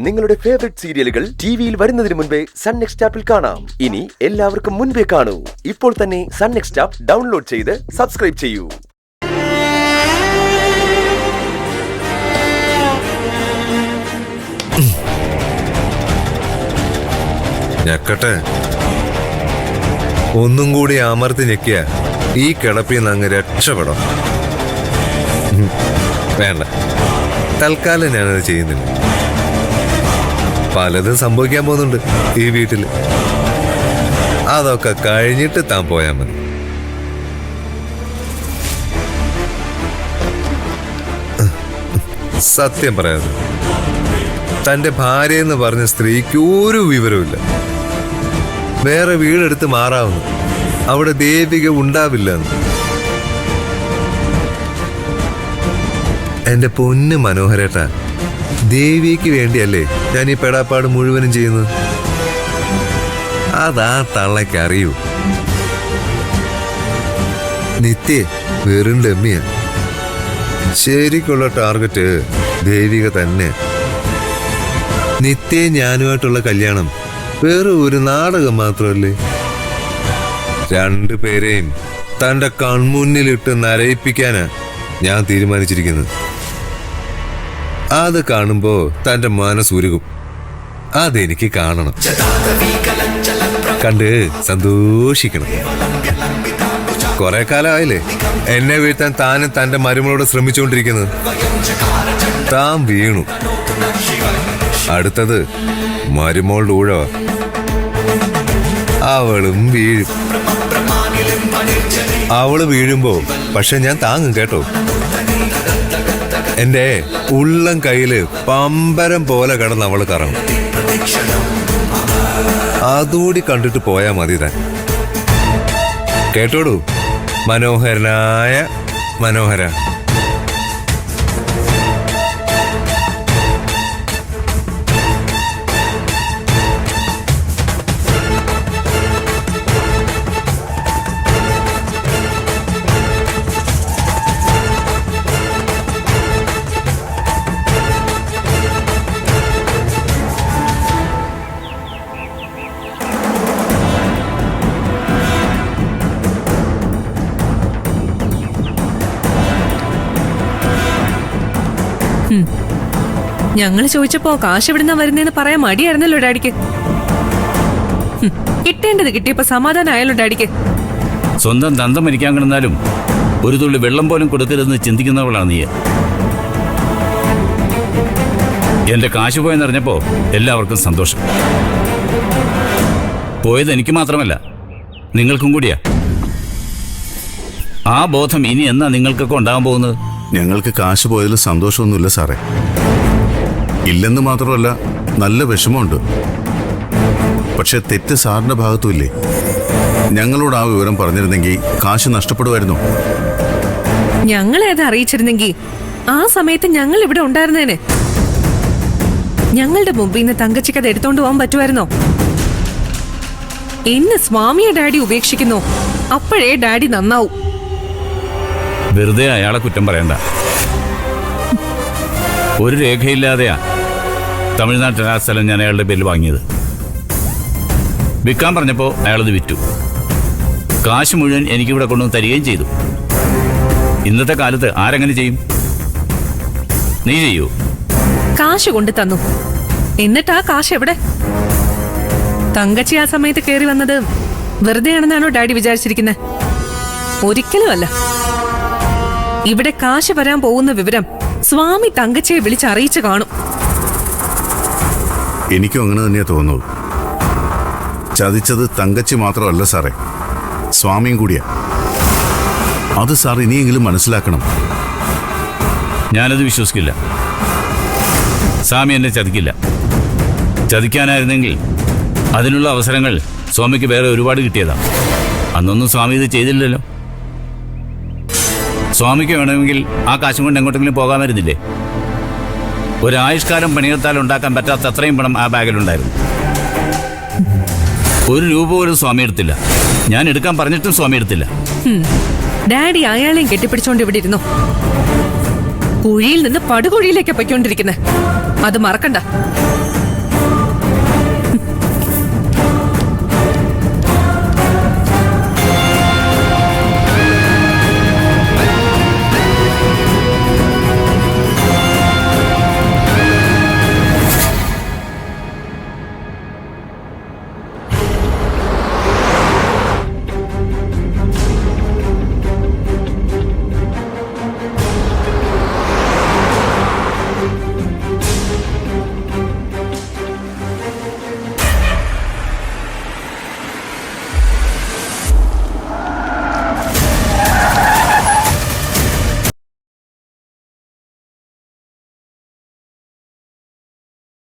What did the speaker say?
നിങ്ങളുടെ ഫേവറേറ്റ് സീരിയലുകൾ ടിവിയിൽ വരുന്നതിന് മുൻപേ സൺ നെക്സ്റ്റ് ആപ്പിൽ കാണാം. ഇനി എല്ലാവർക്കും മുൻപേ കാണൂ. ഇപ്പോൾ തന്നെ സൺ നെക്സ്റ്റ് ആപ്പ് ഡൗൺലോഡ് ചെയ്ത് സബ്സ്ക്രൈബ് ചെയ്യൂ. ഞെക്കട്ടെ, ഒന്നും കൂടി അമർത്തി ഞെക്കിയ ഈ കിടപ്പിൽ നിന്ന് അങ്ങ് രക്ഷപ്പെടാം. വേണ്ട, തൽക്കാലം ഞാനത് ചെയ്യുന്നില്ല. പലതും സംഭവിക്കാൻ പോകുന്നുണ്ട് ഈ വീട്ടില്. അതൊക്കെ കഴിഞ്ഞിട്ട് താൻ പോയാൽ മതി. സത്യം പറയാതെ തന്റെ ഭാര്യ എന്ന് പറഞ്ഞ സ്ത്രീക്ക് ഒരു വിവരമില്ല. വേറെ വീടെടുത്ത് മാറാവുന്നു, അവിടെ ദേവിക ഉണ്ടാവില്ല എന്ന്. എന്റെ പൊന്ന് മനോഹരേട്ട, ദേവിക്ക് വേണ്ടിയല്ലേ ഞാൻ ഈ പെടാപ്പാട് മുഴുവനും ചെയ്യുന്നത്. അതാ തള്ളയ്ക്ക് അറിയൂ. നിത്യ വെറും ഡമ്മിയ. ശരിക്കുള്ള ടാർഗറ്റ് ദേവിക തന്നെ. നിത്യ ഞാനുമായിട്ടുള്ള കല്യാണം വേറെ ഒരു നാടകം മാത്രമല്ലേ. രണ്ടുപേരെയും തന്റെ കൺമുന്നിലിട്ട് നരയിപ്പിക്കാനാ ഞാൻ തീരുമാനിച്ചിരിക്കുന്നത്. അത് കാണുമ്പോ തന്റെ മനസ്സുരുകും. അതെനിക്ക് കാണണം, കണ്ട് സന്തോഷിക്കണം. കുറെ കാലമായില്ലേ എന്നെ വീഴ്ത്താൻ താനും തന്റെ മരുമകളോട് ശ്രമിച്ചുകൊണ്ടിരിക്കുന്നത്. താൻ വീണു. അടുത്തത് മരുമോളുടെ ഊഴവ. അവളും വീഴും. അവള് വീഴുമ്പോ പക്ഷെ ഞാൻ താങ്ങും കേട്ടോ. എന്റെ ഉള്ളം കയ്യില് പമ്പരം പോലെ കിടന്ന് അവള് കറങ്ങും. അതുകൂടി കണ്ടിട്ട് പോയാ മതി താൻ. കേട്ടോടൂ മനോഹരനായ മനോഹര. ഞങ്ങള് ചോദിച്ചപ്പോ കാശ് എവിടുന്നാ വരുന്നേന്ന് പറയാൻ മടിയായിരുന്നല്ലോ ഡാഡിക്ക്. കിട്ടേണ്ടത് കിട്ടിയപ്പോ സമാധാനമായല്ലോ ഡാഡിക്ക്. സ്വന്തം തന്തം മരിക്കാൻ കിടന്നാലും ഒരു തുള്ളി വെള്ളം പോലും കൊടുക്കരുതെന്ന് ചിന്തിക്കുന്നവളാണ് നീ. എന്റെ കാശ് പോയെന്നറിഞ്ഞപ്പോ എല്ലാവർക്കും സന്തോഷം. പോയത് എനിക്ക് മാത്രമല്ല, നിങ്ങൾക്കും കൂടിയാ. ആ ബോധം ഇനി എന്നാ നിങ്ങൾക്കൊക്കെ ഉണ്ടാകാൻ പോകുന്നത്? ഞങ്ങൾക്ക് കാശ് പോയതിൽ സന്തോഷമൊന്നുമില്ല സാറേ. ഇല്ലെന്ന് മാത്രമല്ല, നല്ല വിഷമമുണ്ട്. പക്ഷെ തെറ്റ് സാറിന്റെ ഭാഗത്തുമില്ലേ. ഞങ്ങളോട് ആ വിവരം പറഞ്ഞിരുന്നെങ്കിൽ കാശ് നഷ്ടപ്പെടുമായിരുന്നോ? ഞങ്ങളെ അത് അറിയിച്ചിരുന്നെങ്കിൽ ആ സമയത്ത് ഞങ്ങൾ ഇവിടെ ഉണ്ടായിരുന്നേനെ. ഞങ്ങളുടെ മുമ്പിൽ നിന്ന് തങ്കച്ചിക്ക് അത് എടുത്തോണ്ട് പോകാൻ പറ്റുമായിരുന്നോ? ഇന്ന് സ്വാമിയെ ഡാഡി ഉപേക്ഷിക്കുന്നു, അപ്പോഴേ ഡാഡി നന്നാവും. വെറുതെ അയാളെ കുറ്റം പറയണ്ട. ഒരു രേഖയില്ലാതെയാ തമിഴ്നാട്ടിൽ ആ സ്ഥലം ഞാൻ അയാളുടെ പേരിൽ വാങ്ങിയത്. വിൽക്കാൻ പറഞ്ഞപ്പോൾ അയാളത് വിറ്റു. കാശ് മുഴുവൻ എനിക്കിവിടെ കൊണ്ടുവന്ന് തരികയും ചെയ്തു. ഇന്നത്തെ കാലത്ത് ആരെങ്ങനെ ചെയ്യും? നീ ചെയ്യൂ? കാശ് കൊണ്ട് തന്നു, എന്നിട്ട് ആ കാശ് എവിടെ? തങ്കച്ചി ആ സമയത്ത് കയറി വന്നത് വെറുതെ ആണെന്നാണോ ഡാഡി വിചാരിച്ചിരിക്കുന്നത്? ഒരിക്കലും അല്ല. ഇവിടെ കാശ് വരാൻ പോകുന്ന വിവരം സ്വാമി തങ്കച്ചിയെ വിളിച്ചറിയിച്ചു കാണും. എനിക്കും അങ്ങനെ തന്നെയാ തോന്നുള്ളൂ. ചതിച്ചത് തങ്കച്ചി മാത്രമല്ല സാറേ, സ്വാമിയും കൂടിയാ. അത് സാർ ഇനിയെങ്കിലും മനസ്സിലാക്കണം. ഞാനത് വിശ്വസിക്കില്ല. സ്വാമി എന്നെ ചതിക്കില്ല. ചതിക്കാനായിരുന്നെങ്കിൽ അതിനുള്ള അവസരങ്ങൾ സ്വാമിക്ക് വേറെ ഒരുപാട് കിട്ടിയതാ. അന്നൊന്നും സ്വാമി ഇത് ചെയ്തില്ലല്ലോ. സ്വാമിക്ക് വേണമെങ്കിൽ ആ കാശും കൊണ്ട് എങ്ങോട്ടെങ്കിലും പോകാമായിരുന്നില്ലേ? ഒരായുഷ്കാലം പണിയെടുത്താൽ ഉണ്ടാക്കാൻ പറ്റാത്ത അത്രയും പണം ആ ബാഗിലുണ്ടായിരുന്നു. ഒരു രൂപ പോലും സ്വാമി എടുത്തില്ല. ഞാൻ എടുക്കാൻ പറഞ്ഞിട്ടും സ്വാമി എടുത്തില്ല. ഡാഡി അയാളെയും കെട്ടിപ്പിടിച്ചോണ്ട് ഇവിടെ ഇരുന്നു. കുഴിയിൽ നിന്ന് പടുകുഴിയിലേക്ക് പൊയ്ക്കൊണ്ടിരിക്കുന്നത് അത് മറക്കണ്ട.